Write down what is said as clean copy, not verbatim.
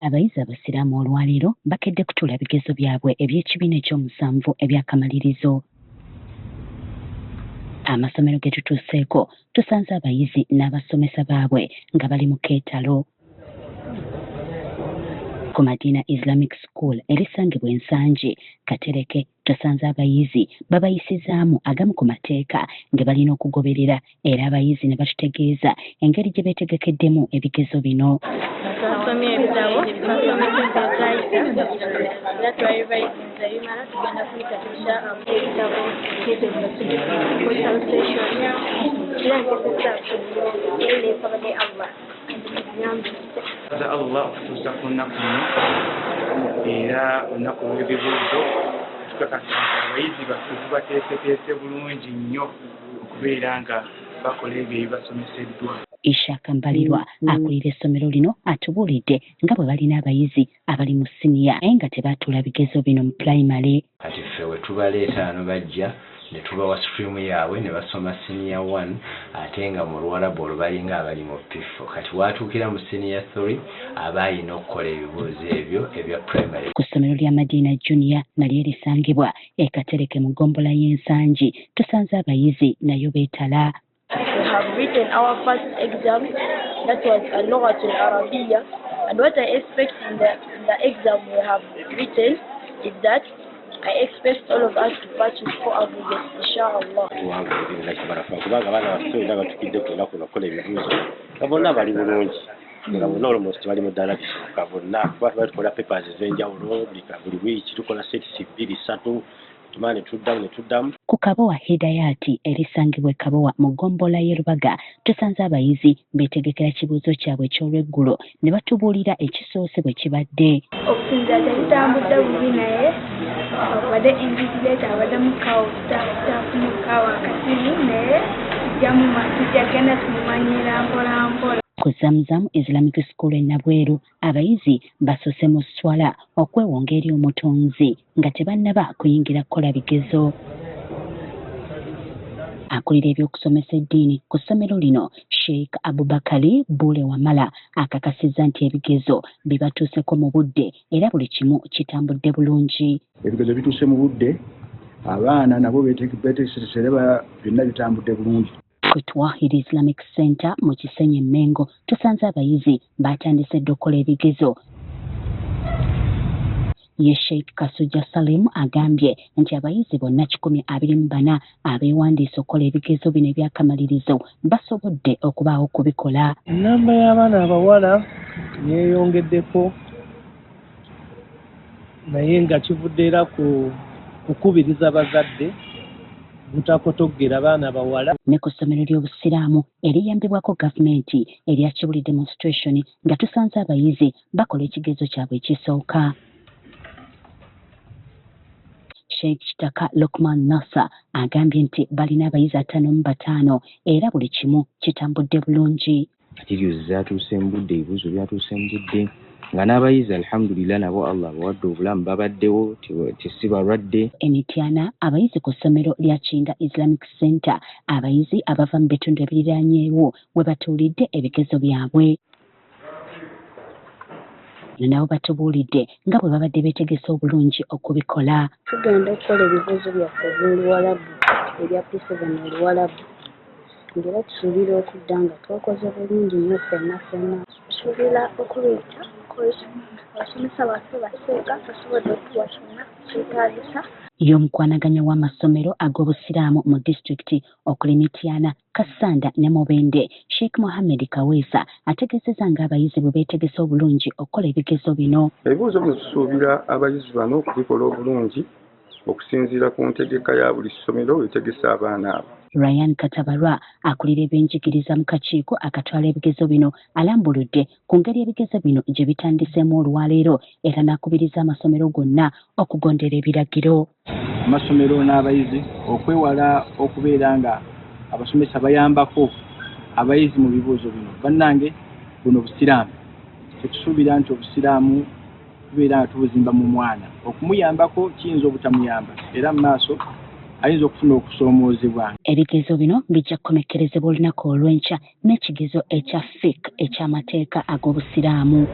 abayizi abasiraamu olwaleero bakedde kutuula bigezo byabwe eby'ekibiina ekyomusanvu ebyakamalirizo. Amasomero ge tutuuseeko tusanze abayizi n'abasomesa baabwe nga bali mu keetalo. Ku Madina Islamic School erisangibwa Ensanje Katereke tusanze abayizi babayisizaamu agamu ku mateeka ge balina okugoberera era abayizi ne batutegeeza engeri gye beetegekeddemu ebigezo bino. Twasomye ebitabo, twasomesa era twalivayizinza ebimala tugenda kuyitatisha ebitabo kirangizesabade Allah okutuusa ku nnaku eno era olunaku lw'ebibuuzo tukakasa abayizi baffe tubateeseteese bulungi nnyo okubeera nga bakola ebyo ebibasomeseddwa. Ishaka Mbalirwa akulira essomero lino atubuulidde nga bwe balina abayizi abali mu siniya naye nga tebaatuula bigezo bino mu pulayimale. Kati ffe we tubaleeta ano bajja ne tubawa stream yaabwe ne basoma senior 1 ate nga mu Luwarabu olwo balinga abali mu P4. Kati watuukira mu senior 3 aba alina okukola ebibuuzo ebyo ebya primary. Ku ssomero lya Madina Junior nalyo erisangibwa e Katereke mu ggombolola y'Ensangi tusanze abayizi nayo beetala. We have written our first exam, that was Al-Lughat Al-Arabiyya, and what I expect in the exam we have written is that I expect all of us to pass with 4 averages, inshallah. Kubanga abaana baffe era batukidde ku lunaku nakola ebibuuzo nga bonna bali bulungi nga bonna almost bali mu ddala bisooka bonna kuba tukola papers ez'enjawulo buli wiiki tukola sets 2-3 tumala ne tuddamu. Ku Kabowa Hidayati erisangibwa Kabowa mu ggombolola y'e Lubaga tusanze abayizi beetegekera kibuuzo kyabwe eky'olweggulo ne batubuulira ekisoose bwe kibadde. Okusinziira tekitambudde bubi naye abadde invigilator abadde mukaawo akasimu naye tujjagenda tumumanyira mpola mpola. Ku Zamzam Islamic School e Nabweru abayizi basoose mu swala okwewonga eri omutonzi nga tebannaba kuyingira kukola bigezo. Akulira ebyokusomesa eddiini ku ssomero lino Sheikh Abubakari Bule Wamala akakasizza nti ebigezo bibatuuseko mu budde era buli kimu kitambudde bulungi. Ebigezo bituuse mu budde, abaana nabo beetegeserera byonna bitambudde bulungi. Ku Twahir Islamic Center mu Kisenyi Mengo tusanze abayizi batandise dda okukola ebigezo. Ye Sheikh Kasuja Salim agambye nti abayizi bonna 124 abeewandiisa okukola ebigezo bino ebyakamalirizo basobodde okubaawo kubikola. Ennamba y'abaana abawala yeeyongeddeko naye nga kivudde era ku kukubiriza bazadde butakotoggera abaana bawala. Ne ku ssomero ly'obusiraamu eriyambibwako gavumenti erya Kibuli demonstration nga tusanze abayizi bakola ekigezo kyabwe ekisooka. Sheikh Kitaka Lokman Nasa agambye nti balina abayizi 55 era buli kimu kitambudde bulungi. Materials zaatuuse mu budde, ebibuuzo byatuuse mu budde nga n'abayizi alhamdulillah nabo Allah bawadde obulamu babaddewo tesibalwadde. Emityana abayizi ku ssomero lya Kinda Islamic Center abayizi abava mu bitundu ebiriraanyeewo we batuulidde ebigezo byabwe. Nabo batubuulidde nga bwe babadde beetegese obulungi okubikola. Tugenda okukola ebibuuzo byaffe eby'Oluwarabu ebya P7 Oluwarabu ngera tusuubira okudda nga twakoze bulungi nnyo ffenna. Tusuubira okubiyita abasomesa baffe baseeka tusobodde okuwa kyonna kyetaagisa. Y'omukwanaganya w'amasomero ag'obusiraamu mu disitulikiti okulimityana Kasanda ne Mubende Sheikh Mohammed Kaweesa ategeezezza nga abayizi bwe beetegese obulungi okukola ebigezo bino. Ebibuuzo bino tusuubira abayizi bano okubikola obulungi okusinziira ku ntegeka ya buli ssomero etegesa abaana abo. Ryan Katabarwa akulira ebyenjigiriza mu kakiiko akatwala ebigezo bino alambuludde ku ngeri ebigezo bino gye bitandiseemu olwaleero era n'akubiriza amasomero gonna okugondera ebiragiro. Amasomero n'abayizi okwewala okubeera nga abasomesa bayambako abayizi mu bibuuzo bino. Bannange buno busiraamu. Tetusuubira nti obusiraamu tubeera nga tubuzimba mu mwana. Okumuyambako kiyinza obutamuyamba era mu maaso ayinza okufuna okusoomoozebwa. Ebigezo bino bijja kukomekkerezebwa olunaku olw'enkya n'ekigezo ekya FIC eky'amateeka ag'obusiraamu.